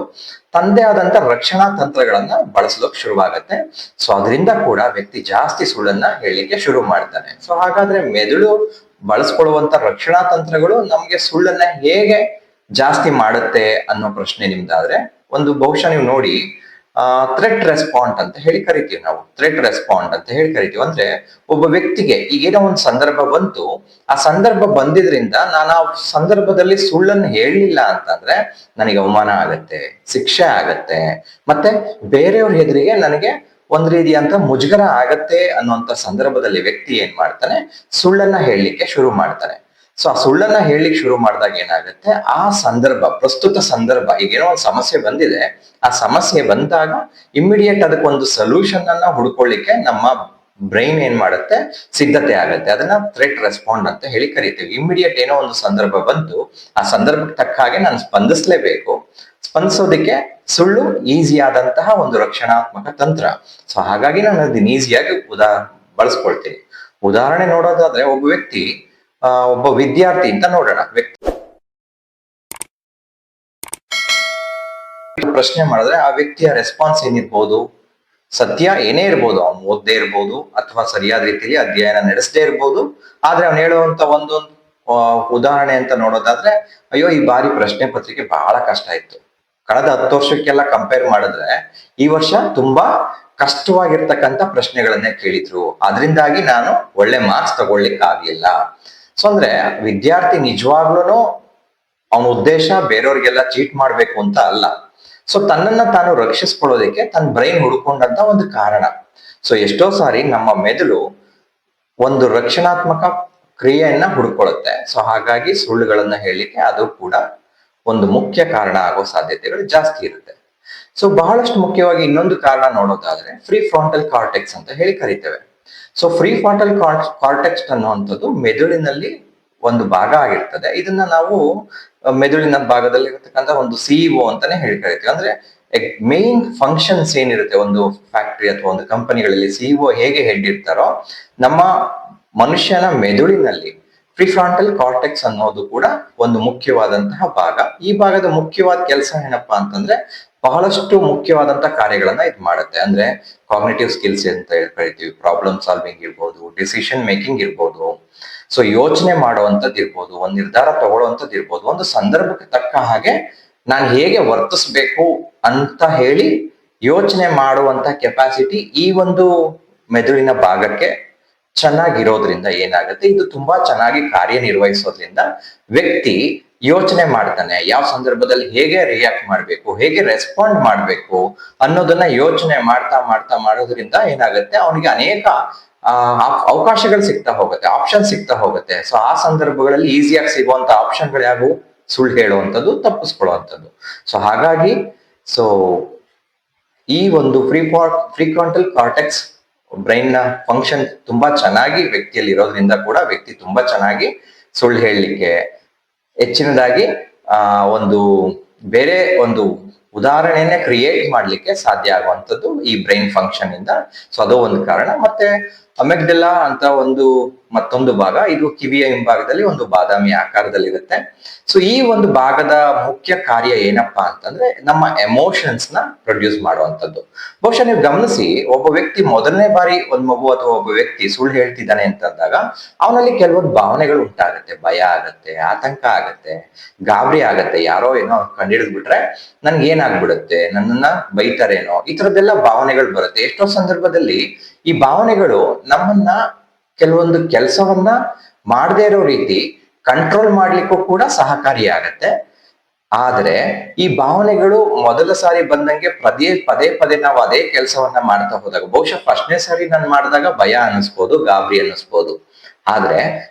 ತಂದೆ ಆದಂತ ರಕ್ಷಣಾ ತಂತ್ರಗಳನ್ನ ಬಳಸೋಕ್ ಶುರುವಾಗತ್ತೆ. ಸೊ ಅದರಿಂದ ಕೂಡ ವ್ಯಕ್ತಿ ಜಾಸ್ತಿ ಸುಳ್ಳನ್ನ ಹೇಳಲಿಕ್ಕೆ ಶುರು ಮಾಡ್ತಾನೆ. ಸೊ ಹಾಗಾದ್ರೆ ಮೆದುಳು ಬಳಸ್ಕೊಳ್ಳುವಂತ ರಕ್ಷಣಾ ತಂತ್ರಗಳು ನಮ್ಗೆ ಸುಳ್ಳನ್ನ ಹೇಗೆ ಜಾಸ್ತಿ ಮಾಡುತ್ತೆ ಅನ್ನೋ ಪ್ರಶ್ನೆ ನಿಮ್ದಾದ್ರೆ, ಒಂದು ಬಹುಶಃ ನೀವು ನೋಡಿ, ಥ್ರೆಟ್ ರೆಸ್ಪಾಂಡ್ ಅಂತ ಹೇಳಿ ಕರಿತೀವಿ ನಾವು. ಥ್ರೆಟ್ ರೆಸ್ಪಾಂಡ್ ಅಂತ ಹೇಳಿ ಕರಿತೀವಿ ಅಂದ್ರೆ, ಒಬ್ಬ ವ್ಯಕ್ತಿಗೆ ಈಗೇನೋ ಒಂದು ಸಂದರ್ಭ ಬಂತು, ಆ ಸಂದರ್ಭ ಬಂದಿದ್ರಿಂದ ನಾನು ಆ ಸಂದರ್ಭದಲ್ಲಿ ಸುಳ್ಳನ್ನು ಹೇಳಲಿಲ್ಲ ಅಂತಂದ್ರೆ ನನಗೆ ಅವಮಾನ ಆಗತ್ತೆ, ಶಿಕ್ಷೆ ಆಗತ್ತೆ, ಮತ್ತೆ ಬೇರೆಯವ್ರ ಎದುರಿಗೆ ನನಗೆ ಒಂದ್ ರೀತಿಯಂತ ಮುಜುಗರ ಆಗತ್ತೆ ಅನ್ನುವಂತ ಸಂದರ್ಭದಲ್ಲಿ ವ್ಯಕ್ತಿ ಏನ್ ಮಾಡ್ತಾನೆ, ಸುಳ್ಳನ್ನ ಹೇಳಲಿಕ್ಕೆ ಶುರು ಮಾಡ್ತಾನೆ. ಸೊ ಆ ಸುಳ್ಳನ್ನ ಹೇಳಲಿಕ್ಕೆ ಶುರು ಮಾಡಿದಾಗ ಏನಾಗುತ್ತೆ, ಆ ಸಂದರ್ಭ, ಪ್ರಸ್ತುತ ಸಂದರ್ಭ, ಈಗೇನೋ ಒಂದು ಸಮಸ್ಯೆ ಬಂದಿದೆ, ಆ ಸಮಸ್ಯೆ ಬಂದಾಗ ಇಮ್ಮಿಡಿಯೇಟ್ ಅದಕ್ಕೊಂದು ಸೊಲ್ಯೂಷನ್ ಅನ್ನ ಹುಡ್ಕೊಳ್ಳಿಕ್ಕೆ ನಮ್ಮ ಬ್ರೈನ್ ಏನ್ ಮಾಡುತ್ತೆ, ಸಿದ್ಧತೆ ಆಗುತ್ತೆ. ಅದನ್ನ ಥ್ರೆಟ್ ರೆಸ್ಪಾಂಡ್ ಅಂತ ಹೇಳಿ ಕರಿತೀವಿ. ಇಮ್ಮಿಡಿಯೇಟ್ ಏನೋ ಒಂದು ಸಂದರ್ಭ ಬಂತು, ಆ ಸಂದರ್ಭಕ್ಕೆ ತಕ್ಕ ಹಾಗೆ ನಾನು ಸ್ಪಂದಿಸ್ಲೇಬೇಕು. ಸ್ಪಂದಿಸೋದಕ್ಕೆ ಸುಳ್ಳು ಈಸಿ ಆದಂತಹ ಒಂದು ರಕ್ಷಣಾತ್ಮಕ ತಂತ್ರ. ಸೊ ಹಾಗಾಗಿ ನಾನು ಅದನ್ನ ಈಸಿಯಾಗಿ ಬಳಸ್ಕೊಳ್ತೀನಿ. ಉದಾಹರಣೆ ನೋಡೋದಾದ್ರೆ, ಒಬ್ಬ ವಿದ್ಯಾರ್ಥಿ ಅಂತ ನೋಡೋಣ. ಪ್ರಶ್ನೆ ಮಾಡಿದ್ರೆ ಆ ವ್ಯಕ್ತಿಯ ರೆಸ್ಪಾನ್ಸ್ ಏನಿರ್ಬೋದು, ಸತ್ಯ ಏನೇ ಇರ್ಬೋದು, ಅವ್ನು ಓದದೇ ಇರ್ಬೋದು ಅಥವಾ ಸರಿಯಾದ ರೀತಿಯಲ್ಲಿ ಅಧ್ಯಯನ ನಡೆಸದೇ ಇರ್ಬೋದು. ಆದ್ರೆ ಅವ್ನು ಹೇಳುವಂತ ಒಂದೊಂದು ಉದಾಹರಣೆ ಅಂತ ನೋಡೋದಾದ್ರೆ, ಅಯ್ಯೋ ಈ ಬಾರಿ ಪ್ರಶ್ನೆ ಪತ್ರಿಕೆ ಬಹಳ ಕಷ್ಟ ಇತ್ತು, ಕಳೆದ 10 ವರ್ಷಕ್ಕೆಲ್ಲ ಕಂಪೇರ್ ಮಾಡಿದ್ರೆ ಈ ವರ್ಷ ತುಂಬಾ ಕಷ್ಟವಾಗಿರ್ತಕ್ಕಂಥ ಪ್ರಶ್ನೆಗಳನ್ನೇ ಕೇಳಿದ್ರು, ಅದರಿಂದಾಗಿ ನಾನು ಒಳ್ಳೆ ಮಾರ್ಕ್ಸ್ ತಗೊಳ್ಲಿಕ್ಕೆ ಆಗ್ಲಿಲ್ಲ. ಸೊ ಅಂದ್ರೆ ವಿದ್ಯಾರ್ಥಿ ನಿಜವಾಗ್ಲೂ ಅವನ ಉದ್ದೇಶ ಬೇರೆಯವ್ರಿಗೆಲ್ಲ ಚೀಟ್ ಮಾಡ್ಬೇಕು ಅಂತ ಅಲ್ಲ. ಸೊ ತನ್ನನ್ನ ತಾನು ರಕ್ಷಿಸ್ಕೊಳ್ಳೋದಕ್ಕೆ ತನ್ನ ಬ್ರೈನ್ ಹುಡ್ಕೊಂಡಂತ ಒಂದು ಕಾರಣ. ಸೊ ಎಷ್ಟೋ ಸಾರಿ ನಮ್ಮ ಮೆದುಳು ಒಂದು ರಕ್ಷಣಾತ್ಮಕ ಕ್ರಿಯೆಯನ್ನ ಹುಡ್ಕೊಳ್ಳುತ್ತೆ. ಸೊ ಹಾಗಾಗಿ ಸುಳ್ಳುಗಳನ್ನ ಹೇಳಲಿಕ್ಕೆ ಅದು ಕೂಡ ಒಂದು ಮುಖ್ಯ ಕಾರಣ ಆಗೋ ಸಾಧ್ಯತೆಗಳು ಜಾಸ್ತಿ ಇರುತ್ತೆ. ಸೊ ಬಹಳಷ್ಟು ಮುಖ್ಯವಾಗಿ ಇನ್ನೊಂದು ಕಾರಣ ನೋಡೋದಾದ್ರೆ, ಫ್ರೀ ಫ್ರಾಂಟಲ್ ಕಾರ್ಟೆಕ್ಸ್ ಅಂತ ಹೇಳಿ ಕರಿತೇವೆ. ಸೊ ಫ್ರೀ ಫ್ರಾಂಟಲ್ ಕಾರ್ಟೆಕ್ಸ್ ಅನ್ನುವಂಥದ್ದು ಮೆದುಳಿನಲ್ಲಿ ಒಂದು ಭಾಗ ಆಗಿರ್ತದೆ. ಇದನ್ನ ನಾವು ಮೆದುಳಿನ ಭಾಗದಲ್ಲಿ ಇರತಕ್ಕಂಥ ಒಂದು ಸಿಇಒ ಅಂತಾನೆ ಹೇಳಿ ಕರಿತೀವಿ. ಅಂದ್ರೆ ಮೇನ್ ಫಂಕ್ಷನ್ಸ್ ಏನಿರುತ್ತೆ ಒಂದು ಫ್ಯಾಕ್ಟರಿ ಅಥವಾ ಒಂದು ಕಂಪನಿಗಳಲ್ಲಿ ಸಿಇಒ ಹೇಗೆ ಹೆಡ್ ಇರ್ತಾರೋ, ನಮ್ಮ ಮನುಷ್ಯನ ಮೆದುಳಿನಲ್ಲಿ ಪ್ರಿಫ್ರಾಂಟಲ್ ಕಾರ್ಟೆಕ್ಸ್ ಅನ್ನೋದು ಕೂಡ ಒಂದು ಮುಖ್ಯವಾದಂತಹ ಭಾಗ. ಈ ಭಾಗದ ಮುಖ್ಯವಾದ ಕೆಲಸ ಏನಪ್ಪಾ ಅಂತಂದ್ರೆ, ಬಹಳಷ್ಟು ಮುಖ್ಯವಾದಂತಹ ಕಾರ್ಯಗಳನ್ನ ಇದು ಮಾಡುತ್ತೆ. ಅಂದ್ರೆ ಕಾಗ್ನಿಟಿವ್ ಸ್ಕಿಲ್ಸ್ ಅಂತ ಕರಿತೀವಿ, ಪ್ರಾಬ್ಲಮ್ ಸಾಲ್ವಿಂಗ್ ಇರ್ಬೋದು, ಡಿಸಿಷನ್ ಮೇಕಿಂಗ್ ಇರ್ಬೋದು, ಸೊ ಯೋಚನೆ ಮಾಡುವಂಥದ್ದು ಇರ್ಬೋದು, ಒಂದು ನಿರ್ಧಾರ ತಗೊಳ್ಳುವಂಥದ್ದು ಇರ್ಬೋದು, ಒಂದು ಸಂದರ್ಭಕ್ಕೆ ತಕ್ಕ ಹಾಗೆ ನಾನು ಹೇಗೆ ವರ್ತಿಸ್ಬೇಕು ಅಂತ ಹೇಳಿ ಯೋಚನೆ ಮಾಡುವಂತ ಕೆಪಾಸಿಟಿ ಈ ಒಂದು ಮೆದುಳಿನ ಭಾಗಕ್ಕೆ ಚೆನ್ನಾಗಿರೋದ್ರಿಂದ ಏನಾಗುತ್ತೆ, ಇದು ತುಂಬಾ ಚೆನ್ನಾಗಿ ಕಾರ್ಯನಿರ್ವಹಿಸೋದ್ರಿಂದ ವ್ಯಕ್ತಿ ಯೋಚನೆ ಮಾಡ್ತಾನೆ, ಯಾವ ಸಂದರ್ಭದಲ್ಲಿ ಹೇಗೆ ರಿಯಾಕ್ಟ್ ಮಾಡ್ಬೇಕು, ಹೇಗೆ ರೆಸ್ಪಾಂಡ್ ಮಾಡ್ಬೇಕು ಅನ್ನೋದನ್ನ ಯೋಚನೆ ಮಾಡ್ತಾ ಮಾಡ್ತಾ ಮಾಡೋದ್ರಿಂದ ಏನಾಗುತ್ತೆ, ಅವನಿಗೆ ಅನೇಕ ಅವಕಾಶಗಳು ಸಿಗ್ತಾ ಹೋಗುತ್ತೆ, ಆಪ್ಷನ್ ಸಿಗ್ತಾ ಹೋಗುತ್ತೆ. ಸೊ ಆ ಸಂದರ್ಭಗಳಲ್ಲಿ ಈಸಿಯಾಗಿ ಸಿಗುವಂತ ಆಪ್ಷನ್ಗಳು ಯಾವುವು, ಸುಳ್ಳು ಹೇಳುವಂಥದ್ದು, ತಪ್ಪಿಸ್ಕೊಳ್ಳುವಂಥದ್ದು. ಸೊ ಹಾಗಾಗಿ ಈ ಒಂದು ಫ್ರೀಫ್ರಾಂಟಲ್ ಕಾರ್ಟೆಕ್ಸ್ ಬ್ರೈನ್ ನ ಫಂಕ್ಷನ್ ತುಂಬಾ ಚೆನ್ನಾಗಿ ವ್ಯಕ್ತಿಯಲ್ಲಿ ಇರೋದ್ರಿಂದ ಕೂಡ ವ್ಯಕ್ತಿ ತುಂಬಾ ಚೆನ್ನಾಗಿ ಸುಳ್ಳು ಹೇಳಲಿಕ್ಕೆ, ಹೆಚ್ಚಿನದಾಗಿ ಒಂದು ಬೇರೆ ಒಂದು ಉದಾಹರಣೆಯನ್ನೇ ಕ್ರಿಯೇಟ್ ಮಾಡ್ಲಿಕ್ಕೆ ಸಾಧ್ಯ ಆಗುವಂಥದ್ದು ಈ ಬ್ರೈನ್ ಫಂಕ್ಷನ್ ಇಂದ. ಸೊ ಅದು ಒಂದು ಕಾರಣ. ಮತ್ತೆ ಅಮೆಗ್ಡಲಾ ಅಂತ ಮತ್ತೊಂದು ಭಾಗ, ಇದು ಕಿವಿಯ ಹಿಂಭಾಗದಲ್ಲಿ ಒಂದು ಬಾದಾಮಿ ಆಕಾರದಲ್ಲಿರುತ್ತೆ. ಸೊ ಈ ಒಂದು ಭಾಗದ ಮುಖ್ಯ ಕಾರ್ಯ ಏನಪ್ಪಾ ಅಂತಂದ್ರೆ, ನಮ್ಮ ಎಮೋಷನ್ಸ್ ನ ಪ್ರೊಡ್ಯೂಸ್ ಮಾಡುವಂಥದ್ದು. ಬಹುಶಃ ನೀವು ಗಮನಿಸಿ, ಒಬ್ಬ ವ್ಯಕ್ತಿ ಮೊದಲನೇ ಬಾರಿ ಒಂದು ಮಗು ಅಥವಾ ಒಬ್ಬ ವ್ಯಕ್ತಿ ಸುಳ್ಳು ಹೇಳ್ತಿದ್ದಾನೆ ಅಂತಂದಾಗ ಅವನಲ್ಲಿ ಕೆಲವೊಂದು ಭಾವನೆಗಳು ಉಂಟಾಗತ್ತೆ. ಭಯ ಆಗತ್ತೆ, ಆತಂಕ ಆಗತ್ತೆ, ಗಾಬರಿ ಆಗತ್ತೆ. ಯಾರೋ ಏನೋ ಕಂಡಿಡಿದ್ ಬಿಟ್ರೆ ನನ್ಗೆ ಏನಾಗ್ಬಿಡುತ್ತೆ, ನನ್ನನ್ನ ಬೈತಾರೇನೋ, ಈ ತರದ್ದೆಲ್ಲ ಭಾವನೆಗಳು ಬರುತ್ತೆ. ಎಷ್ಟೋ ಸಂದರ್ಭದಲ್ಲಿ ಈ ಭಾವನೆಗಳು ನಮ್ಮನ್ನ ಕೆಲವೊಂದು ಕೆಲಸವನ್ನ ಮಾಡದೇ ಇರೋ ರೀತಿ ಕಂಟ್ರೋಲ್ ಮಾಡ್ಲಿಕ್ಕೂ ಕೂಡ ಸಹಕಾರಿಯಾಗತ್ತೆ. ಆದ್ರೆ ಈ ಭಾವನೆಗಳು ಮೊದಲ ಸಾರಿ ಬಂದಂಗೆ ಪದೇ ಪದೇ ನಾವು ಅದೇ ಕೆಲಸವನ್ನ ಮಾಡ್ತಾ ಹೋದಾಗ, ಬಹುಶಃ ಫಸ್ಟ್ನೇ ಸಾರಿ ನಾನು ಮಾಡಿದಾಗ ಭಯ ಅನ್ನಿಸ್ಬೋದು, ಗಾಬರಿ ಅನ್ನಿಸ್ಬೋದು. ಆದ್ರೆ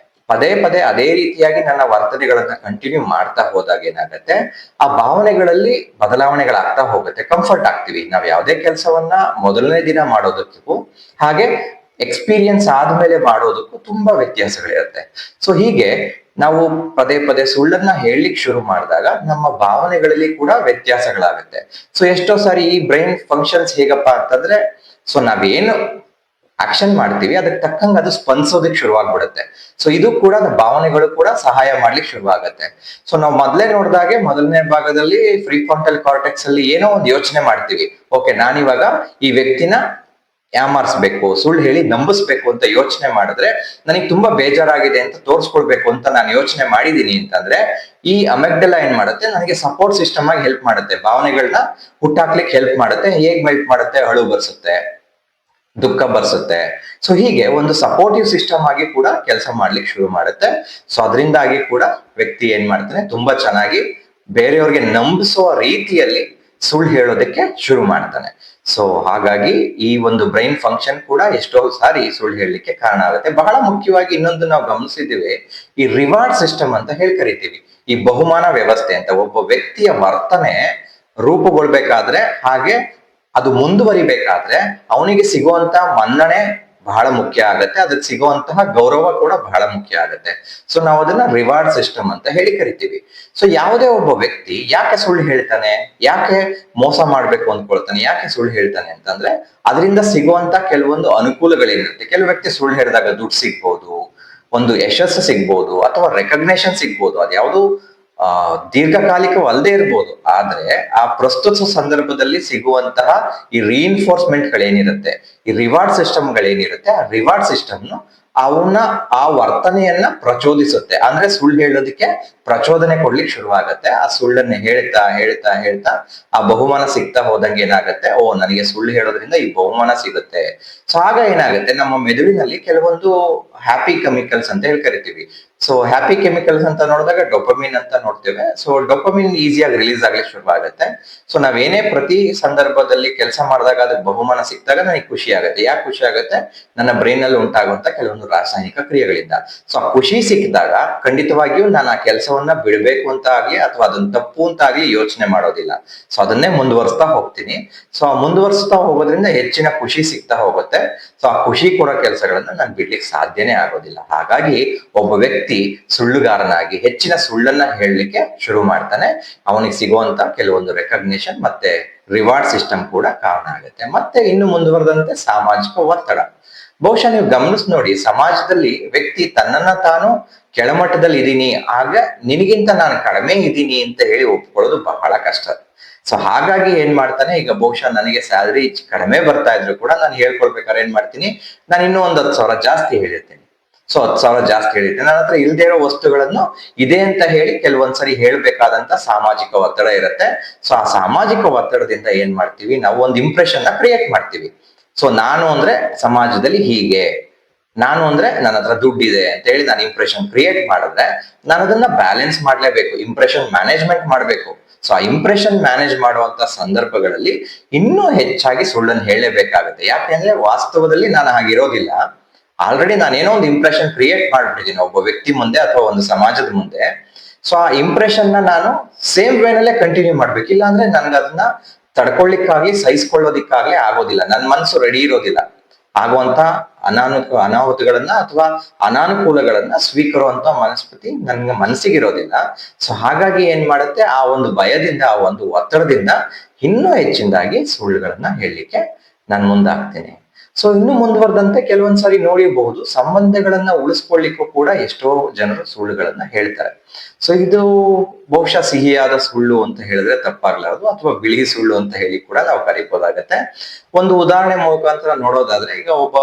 ಪದೇ ಪದೇ ಅದೇ ರೀತಿಯಾಗಿ ನನ್ನ ವರ್ತನೆಗಳನ್ನ ಕಂಟಿನ್ಯೂ ಮಾಡ್ತಾ ಹೋದಾಗ ಏನಾಗತ್ತೆ, ಆ ಭಾವನೆಗಳಲ್ಲಿ ಬದಲಾವಣೆಗಳಾಗ್ತಾ ಹೋಗುತ್ತೆ. ಕಂಫರ್ಟ್ ಆಗ್ತೀವಿ. ನಾವ್ ಯಾವುದೇ ಕೆಲಸವನ್ನ ಮೊದಲನೇ ದಿನ ಮಾಡೋದಕ್ಕೂ ಹಾಗೆ ಎಕ್ಸ್ಪೀರಿಯನ್ಸ್ ಆದ್ಮೇಲೆ ಮಾಡೋದಕ್ಕೂ ತುಂಬಾ ವ್ಯತ್ಯಾಸಗಳಿರುತ್ತೆ. ಸೊ ಹೀಗೆ ನಾವು ಪದೇ ಪದೇ ಸುಳ್ಳನ್ನ ಹೇಳಲಿಕ್ಕೆ ಶುರು ಮಾಡಿದಾಗ ನಮ್ಮ ಭಾವನೆಗಳಲ್ಲಿ ಕೂಡ ವ್ಯತ್ಯಾಸಗಳಾಗುತ್ತೆ. ಸೊ ಎಷ್ಟೋ ಸಾರಿ ಈ ಬ್ರೈನ್ ಫಂಕ್ಷನ್ಸ್ ಹೇಗಪ್ಪಾ ಅಂತಂದ್ರೆ, ಸೊ ನಾವೇನು ಆಕ್ಷನ್ ಮಾಡ್ತೀವಿ ಅದಕ್ಕೆ ತಕ್ಕಂಗೆ ಅದು ಸ್ಪಂದಿಸೋದಕ್ಕೆ ಶುರುವಾಗ್ಬಿಡುತ್ತೆ. ಸೊ ಇದು ಕೂಡ ಭಾವನೆಗಳು ಕೂಡ ಸಹಾಯ ಮಾಡ್ಲಿಕ್ಕೆ ಶುರುವಾಗತ್ತೆ. ಸೊ ನಾವು ನೋಡಿದಾಗೆ ಮೊದಲನೇ ಭಾಗದಲ್ಲಿ ಫ್ರೀಫ್ರಾಂಟಲ್ ಕಾರ್ಟೆಕ್ಸ್ ಅಲ್ಲಿ ಏನೋ ಒಂದು ಯೋಚನೆ ಮಾಡ್ತೀವಿ. ಓಕೆ, ನಾನಿವಾಗ ಈ ವ್ಯಕ್ತಿನ ಯಾಮಾರಿಸ್ಬೇಕು, ಸುಳ್ಳು ಹೇಳಿ ನಂಬಿಸ್ಬೇಕು ಅಂತ ಯೋಚನೆ ಮಾಡಿದ್ರೆ, ನನಗೆ ತುಂಬಾ ಬೇಜಾರಾಗಿದೆ ಅಂತ ತೋರ್ಸ್ಕೊಳ್ಬೇಕು ಅಂತ ನಾನು ಯೋಚನೆ ಮಾಡಿದೀನಿ ಅಂತಂದ್ರೆ, ಈ ಅಮೆಗ್ಡಲಾ ಏನ್ ಮಾಡುತ್ತೆ, ನನಗೆ ಸಪೋರ್ಟ್ ಸಿಸ್ಟಮ್ ಆಗಿ ಹೆಲ್ಪ್ ಮಾಡುತ್ತೆ. ಭಾವನೆಗಳನ್ನ ಹುಟ್ಟಾಕ್ಲಿಕ್ಕೆ ಹೆಲ್ಪ್ ಮಾಡುತ್ತೆ. ಹೇಗ್ ಹೆಲ್ಪ್ ಮಾಡುತ್ತೆ, ಅಳು ಬರ್ಸುತ್ತೆ, ದುಃಖ ಬರ್ಸುತ್ತೆ. ಸೊ ಹೀಗೆ ಒಂದು ಸಪೋರ್ಟಿವ್ ಸಿಸ್ಟಮ್ ಆಗಿ ಕೂಡ ಕೆಲಸ ಮಾಡ್ಲಿಕ್ಕೆ ಶುರು ಮಾಡುತ್ತೆ. ಸೊ ಅದರಿಂದಾಗಿ ಕೂಡ ವ್ಯಕ್ತಿ ಏನ್ ಮಾಡ್ತಾನೆ, ತುಂಬಾ ಚೆನ್ನಾಗಿ ಬೇರೆಯವ್ರಿಗೆ ನಂಬಿಸುವ ರೀತಿಯಲ್ಲಿ ಸುಳ್ಳು ಹೇಳೋದಕ್ಕೆ ಶುರು ಮಾಡ್ತಾನೆ. ಸೊ ಹಾಗಾಗಿ ಈ ಒಂದು ಬ್ರೈನ್ ಫಂಕ್ಷನ್ ಕೂಡ ಎಷ್ಟೋ ಸಾರಿ ಸುಳ್ಳು ಹೇಳಲಿಕ್ಕೆ ಕಾರಣ ಆಗುತ್ತೆ. ಬಹಳ ಮುಖ್ಯವಾಗಿ ಇನ್ನೊಂದು ನಾವು ಗಮನಿಸಿದ್ದೀವಿ, ಈ ರಿವಾರ್ಡ್ ಸಿಸ್ಟಮ್ ಅಂತ ಹೇಳಿ ಕರಿತೀವಿ. ಈ ಬಹುಮಾನ ವ್ಯವಸ್ಥೆ ಅಂತ, ಒಬ್ಬ ವ್ಯಕ್ತಿಯ ವರ್ತನೆ ರೂಪುಗೊಳ್ಬೇಕಾದ್ರೆ ಹಾಗೆ ಅದು ಮುಂದುವರಿಬೇಕಾದ್ರೆ ಅವನಿಗೆ ಸಿಗುವಂತ ಮನ್ನಣೆ ಬಹಳ ಮುಖ್ಯ ಆಗತ್ತೆ, ಅದಕ್ಕೆ ಸಿಗುವಂತಹ ಗೌರವ ಕೂಡ ಬಹಳ ಮುಖ್ಯ ಆಗತ್ತೆ. ಸೊ ನಾವು ಅದನ್ನ ರಿವಾರ್ಡ್ ಸಿಸ್ಟಮ್ ಅಂತ ಹೇಳಿ ಕರಿತೀವಿ. ಸೊ ಯಾವುದೇ ಒಬ್ಬ ವ್ಯಕ್ತಿ ಯಾಕೆ ಸುಳ್ಳು ಹೇಳ್ತಾನೆ, ಯಾಕೆ ಮೋಸ ಮಾಡ್ಬೇಕು ಅಂದ್ಕೊಳ್ತಾನೆ, ಯಾಕೆ ಸುಳ್ಳು ಹೇಳ್ತಾನೆ ಅಂತಂದ್ರೆ ಅದರಿಂದ ಸಿಗುವಂತ ಕೆಲವೊಂದು ಅನುಕೂಲಗಳೇನಿರುತ್ತೆ. ಕೆಲವು ವ್ಯಕ್ತಿ ಸುಳ್ಳು ಹೇಳಿದಾಗ ದುಡ್ಡು ಸಿಗ್ಬೋದು, ಒಂದು ಯಶಸ್ಸು ಸಿಗ್ಬೋದು, ಅಥವಾ ರೆಕಗ್ನೇಷನ್ ಸಿಗ್ಬೋದು. ಅದ್ಯಾವುದು ದೀರ್ಘಕಾಲಿಕವಲ್ಲದೆ ಇರ್ಬೋದು. ಆದ್ರೆ ಆ ಪ್ರಸ್ತುತ ಸಂದರ್ಭದಲ್ಲಿ ಸಿಗುವಂತಹ ಈ ರಿಇನ್ಫೋರ್ಸ್ಮೆಂಟ್ ಗಳೇನಿರುತ್ತೆ, ಈ ರಿವಾರ್ಡ್ ಸಿಸ್ಟಮ್ ಗಳೇನಿರುತ್ತೆ, ಆ ರಿವಾರ್ಡ್ ಸಿಸ್ಟಮ್ ಅವನ ಆ ವರ್ತನೆಯನ್ನ ಪ್ರಚೋದಿಸುತ್ತೆ. ಅಂದ್ರೆ ಸುಳ್ಳು ಹೇಳೋದಕ್ಕೆ ಪ್ರಚೋದನೆ ಕೊಡ್ಲಿಕ್ಕೆ ಶುರುವಾಗತ್ತೆ. ಆ ಸುಳ್ಳನ್ನ ಹೇಳ್ತಾ ಹೇಳ್ತಾ ಹೇಳ್ತಾ ಆ ಬಹುಮಾನ ಸಿಗ್ತಾ ಹೋದಂಗೆ ಏನಾಗತ್ತೆ, ಓ ನನಗೆ ಸುಳ್ಳು ಹೇಳೋದ್ರಿಂದ ಈ ಬಹುಮಾನ ಸಿಗುತ್ತೆ. ಸೊ ಆಗ ಏನಾಗುತ್ತೆ, ನಮ್ಮ ಮೆದುಳಿನಲ್ಲಿ ಕೆಲವೊಂದು ಹ್ಯಾಪಿ ಕೆಮಿಕಲ್ಸ್ ಅಂತ ಹೇಳಿ ಕರಿತೀವಿ. ಸೊ ಹ್ಯಾಪಿ ಕೆಮಿಕಲ್ಸ್ ಅಂತ ನೋಡಿದಾಗ ಡೊಪಮಿನ್ ಅಂತ ನೋಡ್ತೇವೆ. ಸೊ ಡೊಪಮಿನ್ ಈಸಿಯಾಗಿ ರಿಲೀಸ್ ಆಗ್ಲಿಕ್ಕೆ ಶುರು ಆಗುತ್ತೆ. ಸೊ ನಾವೇನೇ ಪ್ರತಿ ಸಂದರ್ಭದಲ್ಲಿ ಕೆಲಸ ಮಾಡಿದಾಗ ಅದಕ್ಕೆ ಬಹುಮಾನ ಸಿಕ್ತಾಗ ನನಗೆ ಖುಷಿ ಆಗುತ್ತೆ. ಯಾಕೆ ಖುಷಿ ಆಗುತ್ತೆ, ನನ್ನ ಬ್ರೈನ್ ನಲ್ಲಿ ಉಂಟಾಗುವಂತ ಕೆಲವೊಂದು ರಾಸಾಯನಿಕ ಕ್ರಿಯೆಗಳಿಂದ. ಸೊ ಆ ಖುಷಿ ಸಿಕ್ಕಿದಾಗ ಖಂಡಿತವಾಗಿಯೂ ನಾನು ಆ ಕೆಲಸವನ್ನ ಬಿಡ್ಬೇಕು ಅಂತ ಆಗ್ಲಿ ಅಥವಾ ಅದನ್ನ ತಪ್ಪು ಅಂತ ಆಗ್ಲಿ ಯೋಚನೆ ಮಾಡೋದಿಲ್ಲ. ಸೊ ಅದನ್ನೇ ಮುಂದುವರಿಸ್ತಾ ಹೋಗ್ತೀನಿ. ಸೊ ಆ ಮುಂದುವರಿಸ್ತಾ ಹೋಗೋದ್ರಿಂದ ಹೆಚ್ಚಿನ ಖುಷಿ ಸಿಗ್ತಾ ಹೋಗುತ್ತೆ. ಸೊ ಆ ಖುಷಿ ಕೊಡೋ ಕೆಲಸಗಳನ್ನ ನಾನು ಬಿಡ್ಲಿಕ್ಕೆ ಸಾಧ್ಯನೇ ಆಗೋದಿಲ್ಲ. ಹಾಗಾಗಿ ಒಬ್ಬ ವ್ಯಕ್ತಿ ಸುಳ್ಳುಗಾರನಾಗಿ ಹೆಚ್ಚಿನ ಸುಳ್ಳನ್ನ ಹೇಳಲಿಕ್ಕೆ ಶುರು ಮಾಡ್ತಾನೆ. ಅವನಿಗೆ ಸಿಗುವಂತ ಕೆಲವೊಂದು ರೆಕಗ್ನಿಷನ್ ಮತ್ತೆ ರಿವಾರ್ಡ್ ಸಿಸ್ಟಮ್ ಕೂಡ ಕಾರಣ ಆಗುತ್ತೆ. ಮತ್ತೆ ಇನ್ನು ಮುಂದುವರೆದಂತೆ ಸಾಮಾಜಿಕ ಒತ್ತಡ. ಬಹುಶಃ ನೀವು ಗಮನಿಸಿ ನೋಡಿ, ಸಮಾಜದಲ್ಲಿ ವ್ಯಕ್ತಿ ತನ್ನನ್ನ ತಾನು ಕೆಳಮಟ್ಟದಲ್ಲಿ ಇದೀನಿ, ಆಗ ನಿನಗಿಂತ ನಾನು ಕಡಿಮೆ ಇದ್ದೀನಿ ಅಂತ ಹೇಳಿ ಒಪ್ಕೊಳ್ಳೋದು ಬಹಳ ಕಷ್ಟ. ಸೊ ಹಾಗಾಗಿ ಏನ್ ಮಾಡ್ತಾನೆ, ಈಗ ಬಹುಶಃ ನನಗೆ ಸ್ಯಾಲರಿ ಕಡಿಮೆ ಬರ್ತಾ ಇದ್ರು ಕೂಡ ನಾನು ಹೇಳ್ಕೊಳ್ಬೇಕಾದ್ರೆ ಏನ್ ಮಾಡ್ತೀನಿ, ನಾನು ಇನ್ನೂ ಒಂದು 10,000 ಜಾಸ್ತಿ ಹೇಳಿರ್ತೀನಿ. ಸೊ 10,000 ಜಾಸ್ತಿ ಹೇಳಿರ್ತೀನಿ, ನನ್ನ ಹತ್ರ ಇಲ್ದೇ ಇರೋ ವಸ್ತುಗಳನ್ನು ಇದೆ ಅಂತ ಹೇಳಿ ಕೆಲವೊಂದ್ಸರಿ ಹೇಳ್ಬೇಕಾದಂತ ಸಾಮಾಜಿಕ ಒತ್ತಡ ಇರುತ್ತೆ. ಸೊ ಆ ಸಾಮಾಜಿಕ ಒತ್ತಡದಿಂದ ಏನ್ ಮಾಡ್ತೀವಿ, ನಾವು ಒಂದು ಇಂಪ್ರೆಷನ್ ನ ಕ್ರಿಯೇಟ್ ಮಾಡ್ತೀವಿ. ಸೊ ನಾನು ಅಂದ್ರೆ ಸಮಾಜದಲ್ಲಿ ಹೀಗೆ, ನಾನು ಅಂದ್ರೆ ನನ್ನ ಹತ್ರ ದುಡ್ಡಿದೆ ಅಂತ ಹೇಳಿ ನಾನು ಇಂಪ್ರೆಷನ್ ಕ್ರಿಯೇಟ್ ಮಾಡಿದ್ರೆ ನಾನು ಅದನ್ನ ಬ್ಯಾಲೆನ್ಸ್ ಮಾಡ್ಲೇಬೇಕು, ಇಂಪ್ರೆಷನ್ ಮ್ಯಾನೇಜ್ಮೆಂಟ್ ಮಾಡ್ಬೇಕು. ಸೊ ಆ ಇಂಪ್ರೆಷನ್ ಮ್ಯಾನೇಜ್ ಮಾಡುವಂತ ಸಂದರ್ಭಗಳಲ್ಲಿ ಇನ್ನೂ ಹೆಚ್ಚಾಗಿ ಸುಳ್ಳನ್ನು ಹೇಳಲೇಬೇಕಾಗುತ್ತೆ. ಯಾಕೆಂದ್ರೆ ವಾಸ್ತವದಲ್ಲಿ ನಾನು ಹಾಗಿರೋದಿಲ್ಲ. ಆಲ್ರೆಡಿ ನಾನೇನೋ ಒಂದು ಇಂಪ್ರೆಷನ್ ಕ್ರಿಯೇಟ್ ಮಾಡ್ಬಿಟ್ಟಿದ್ದೀನಿ ಒಬ್ಬ ವ್ಯಕ್ತಿ ಮುಂದೆ ಅಥವಾ ಒಂದು ಸಮಾಜದ ಮುಂದೆ. ಸೊ ಆ ಇಂಪ್ರೆಷನ್ ನಾನು ಸೇಮ್ ವೇನಲ್ಲೇ ಕಂಟಿನ್ಯೂ ಮಾಡ್ಬೇಕು. ಇಲ್ಲ ಅಂದ್ರೆ ನನ್ಗೆ ಅದನ್ನ ತಡ್ಕೊಳ್ಳಿಕ್ಕಾಗ್ಲಿ ಸಹಿಸ್ಕೊಳ್ಳೋದಿಕ್ಕಾಗ್ಲಿ ಆಗೋದಿಲ್ಲ. ನನ್ನ ಮನಸ್ಸು ರೆಡಿ ಇರೋದಿಲ್ಲ ಆಗುವಂತ ಅನಾಹುತಗಳನ್ನ ಅಥವಾ ಅನಾನುಕೂಲಗಳನ್ನ ಸ್ವೀಕರಿಸುವಂತ ಮನಸ್ಪತಿ ನನ್ನ ಮನಸ್ಸಿಗಿರೋದಿಲ್ಲ. ಸೊ ಹಾಗಾಗಿ ಏನ್ ಮಾಡುತ್ತೆ, ಆ ಒಂದು ಭಯದಿಂದ, ಆ ಒಂದು ಒತ್ತಡದಿಂದ ಇನ್ನೂ ಹೆಚ್ಚಿನದಾಗಿ ಸುಳ್ಳುಗಳನ್ನ ಹೇಳಲಿಕ್ಕೆ ನಾನು ಮುಂದಾಗ್ತೇನೆ. ಸೊ ಇನ್ನು ಮುಂದುವರೆದಂತೆ ಕೆಲವೊಂದ್ಸರಿ ನೋಡಿರಬಹುದು, ಸಂಬಂಧಗಳನ್ನ ಉಳಿಸ್ಕೊಳ್ಳಿಕ್ಕೂ ಕೂಡ ಎಷ್ಟೋ ಜನರು ಸುಳ್ಳುಗಳನ್ನ ಹೇಳ್ತಾರೆ. ಸೊ ಇದು ಬಹುಶಃ ಸಿಹಿಯಾದ ಸುಳ್ಳು ಅಂತ ಹೇಳಿದ್ರೆ ತಪ್ಪಾಗ್ಲಾರದು, ಅಥವಾ ಬಿಳಿ ಸುಳ್ಳು ಅಂತ ಹೇಳಿ ಕೂಡ ನಾವು ಕರಿಬೋದಾಗತ್ತೆ. ಒಂದು ಉದಾಹರಣೆ ಮುಖಾಂತರ ನೋಡೋದಾದ್ರೆ, ಈಗ ಒಬ್ಬ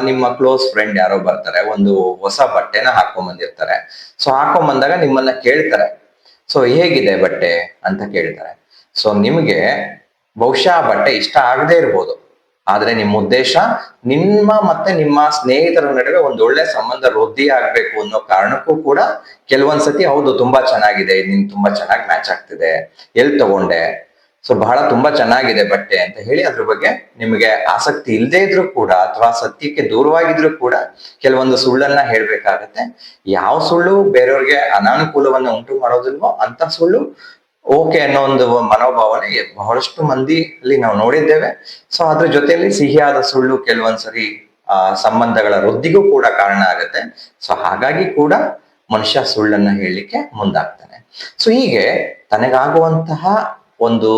ನಿಮ್ಮ ಕ್ಲೋಸ್ ಫ್ರೆಂಡ್ ಯಾರೋ ಬರ್ತಾರೆ, ಒಂದು ಹೊಸ ಬಟ್ಟೆನ ಹಾಕೊಂಡ್ ಬಂದಿರ್ತಾರೆ. ಸೊ ಹಾಕೊಂಡ್ ಬಂದಾಗ ನಿಮ್ಮನ್ನ ಕೇಳ್ತಾರೆ, ಸೊ ಹೇಗಿದೆ ಬಟ್ಟೆ ಅಂತ ಕೇಳ್ತಾರೆ. ಸೊ ನಿಮ್ಗೆ ಬಹುಶಃ ಆ ಬಟ್ಟೆ ಇಷ್ಟ ಆಗದೆ ಇರ್ಬೋದು, ಆದ್ರೆ ನಿಮ್ಮ ಉದ್ದೇಶ ನಿಮ್ಮ ಮತ್ತೆ ನಿಮ್ಮ ಸ್ನೇಹಿತರ ನಡುವೆ ಒಂದು ಒಳ್ಳೆ ಸಂಬಂಧ ವೃದ್ಧಿ ಆಗ್ಬೇಕು ಅನ್ನೋ ಕಾರಣಕ್ಕೂ ಕೂಡ ಕೆಲವೊಂದ್ಸತಿ ಹೌದು ತುಂಬಾ ಚೆನ್ನಾಗಿದೆ, ನಿನ್ ತುಂಬಾ ಚೆನ್ನಾಗಿ ಮ್ಯಾಚ್ ಆಗ್ತಿದೆ, ಎಲ್ಲಿ ತಗೊಂಡೆ, ಸೊ ಬಹಳ ತುಂಬಾ ಚೆನ್ನಾಗಿದೆ ಬಟ್ಟೆ ಅಂತ ಹೇಳಿ ಅದ್ರ ಬಗ್ಗೆ ನಿಮಗೆ ಆಸಕ್ತಿ ಇಲ್ಲದೆ ಇದ್ರು ಕೂಡ ಅಥವಾ ಸತ್ಯಕ್ಕೆ ದೂರವಾಗಿದ್ರು ಕೂಡ ಕೆಲವೊಂದು ಸುಳ್ಳನ್ನ ಹೇಳ್ಬೇಕಾಗತ್ತೆ. ಯಾವ ಸುಳ್ಳು ಬೇರೆಯವ್ರಿಗೆ ಅನಾನುಕೂಲವನ್ನ ಉಂಟು ಮಾಡೋದಿಲ್ವೋ ಅಂತ ಸುಳ್ಳು ಓಕೆ ಅನ್ನೋ ಒಂದು ಮನೋಭಾವನೆ ಬಹಳಷ್ಟು ಮಂದಿ ಅಲ್ಲಿ ನಾವು ನೋಡಿದ್ದೇವೆ. ಸೊ ಅದ್ರ ಜೊತೆಯಲ್ಲಿ ಸಿಹಿಯಾದ ಸುಳ್ಳು ಕೆಲವೊಂದ್ಸರಿ ಸಂಬಂಧಗಳ ವೃದ್ಧಿಗೂ ಕೂಡ ಕಾರಣ ಆಗತ್ತೆ. ಸೊ ಹಾಗಾಗಿ ಕೂಡ ಮನುಷ್ಯ ಸುಳ್ಳನ್ನ ಹೇಳಲಿಕ್ಕೆ ಮುಂದಾಗ್ತಾನೆ. ಸೊ ಹೀಗೆ ತನಗಾಗುವಂತಹ ಒಂದು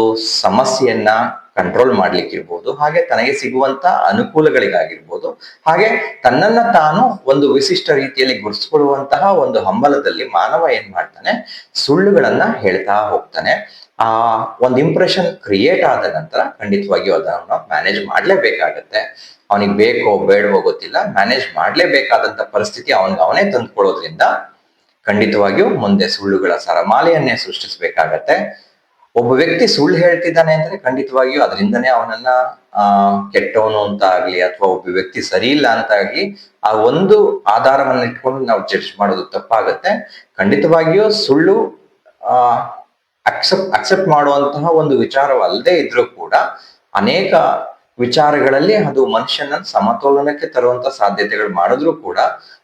ಸಮಸ್ಯೆಯನ್ನ ಕಂಟ್ರೋಲ್ ಮಾಡ್ಲಿಕ್ಕಿರ್ಬೋದು, ಹಾಗೆ ತನಗೆ ಸಿಗುವಂತ ಅನುಕೂಲಗಳಿಗಾಗಿರ್ಬೋದು, ಹಾಗೆ ತನ್ನನ್ನ ತಾನು ಒಂದು ವಿಶಿಷ್ಟ ರೀತಿಯಲ್ಲಿ ಗುರುತಿಸಿಕೊಳ್ಳುವಂತಹ ಒಂದು ಹಂಬಲದಲ್ಲಿ ಮಾನವ ಏನ್ ಮಾಡ್ತಾನೆ, ಸುಳ್ಳುಗಳನ್ನ ಹೇಳ್ತಾ ಹೋಗ್ತಾನೆ. ಆ ಒಂದು ಇಂಪ್ರೆಷನ್ ಕ್ರಿಯೇಟ್ ಆದ ನಂತರ ಖಂಡಿತವಾಗಿಯೂ ಅದನ್ನ ಮ್ಯಾನೇಜ್ ಮಾಡ್ಲೇಬೇಕಾಗತ್ತೆ. ಅವನಿಗೆ ಬೇಕೋ ಬೇಡವೋ ಗೊತ್ತಿಲ್ಲ, ಮ್ಯಾನೇಜ್ ಮಾಡ್ಲೇಬೇಕಾದಂತ ಪರಿಸ್ಥಿತಿ ಅವನೇ ತಂದ್ಕೊಳ್ಳೋದ್ರಿಂದ ಖಂಡಿತವಾಗಿಯೂ ಮುಂದೆ ಸುಳ್ಳುಗಳ ಸರಮಾಲೆಯನ್ನೇ ಸೃಷ್ಟಿಸ್ಬೇಕಾಗತ್ತೆ. ಒಬ್ಬ ವ್ಯಕ್ತಿ ಸುಳ್ಳು ಹೇಳ್ತಿದ್ದಾನೆ ಅಂದ್ರೆ ಖಂಡಿತವಾಗಿಯೂ ಅದರಿಂದನೇ ಅವನನ್ನ ಕೆಟ್ಟವನು ಅಂತ ಆಗ್ಲಿ ಅಥವಾ ಒಬ್ಬ ವ್ಯಕ್ತಿ ಸರಿ ಇಲ್ಲ ಅಂತ ಆಗ್ಲಿ ಆ ಒಂದು ಆಧಾರವನ್ನ ಇಟ್ಕೊಂಡು ನಾವು ಜಡ್ಜ್ ಮಾಡೋದು ತಪ್ಪಾಗತ್ತೆ. ಖಂಡಿತವಾಗಿಯೂ ಸುಳ್ಳು ಅಕ್ಸೆಪ್ಟ್ ಮಾಡುವಂತಹ ಒಂದು ವಿಚಾರವಲ್ಲದೆ ಇದ್ರೂ ಕೂಡ ಅನೇಕ ವಿಚಾರಗಳಲ್ಲಿ ಅದು ಮನುಷ್ಯನ ಸಮತೋಲನಕ್ಕೆ ತರುವಂತ ಸಾಧ್ಯತೆಗಳು ಮಾಡಿದ್ರು ಕೂಡ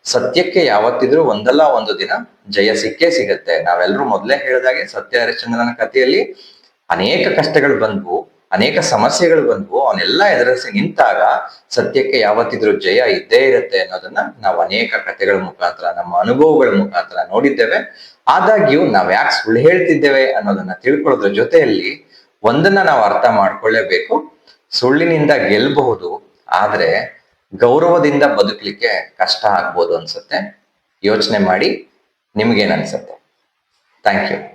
ಸತ್ಯಕ್ಕೆ ಯಾವತ್ತಿದ್ರೂ ಒಂದಲ್ಲ ಒಂದು ದಿನ ಜಯ ಸಿಕ್ಕೇ ಸಿಗತ್ತೆ. ನಾವೆಲ್ಲರೂ ಮೊದಲೇ ಹೇಳಿದಾಗೆ ಸತ್ಯ ಹರಿಶ್ಚಂದ್ರನ ಕಥೆಯಲ್ಲಿ ಅನೇಕ ಕಷ್ಟಗಳು ಬಂದ್ವು, ಅನೇಕ ಸಮಸ್ಯೆಗಳು ಬಂದ್ವು, ಅವನ್ನೆಲ್ಲ ಎದುರಿಸಿ ನಿಂತಾಗ ಸತ್ಯಕ್ಕೆ ಯಾವತ್ತಿದ್ರೂ ಜಯ ಇದ್ದೇ ಇರುತ್ತೆ ಅನ್ನೋದನ್ನ ನಾವು ಅನೇಕ ಕಥೆಗಳ ಮುಖಾಂತರ, ನಮ್ಮ ಅನುಭವಗಳ ಮುಖಾಂತರ ನೋಡಿದ್ದೇವೆ. ಆದಾಗ್ಯೂ ನಾವ್ ಯಾಕೆ ಸುಳ್ಳು ಹೇಳ್ತಿದ್ದೇವೆ ಅನ್ನೋದನ್ನ ತಿಳ್ಕೊಳ್ಳೋದ್ರ ಜೊತೆಯಲ್ಲಿ ಒಂದನ್ನ ನಾವು ಅರ್ಥ ಮಾಡ್ಕೊಳ್ಳೇಬೇಕು. ಸುಳ್ಳಿನಿಂದ ಗೆಲ್ಬಹುದು, ಆದ್ರೆ ಗೌರವದಿಂದ ಬದುಕಲಿಕ್ಕೆ ಕಷ್ಟ ಆಗ್ಬೋದು ಅನ್ಸುತ್ತೆ. ಯೋಚನೆ ಮಾಡಿ, ನಿಮ್ಗೇನ್ ಅನ್ಸುತ್ತೆ? Thank you.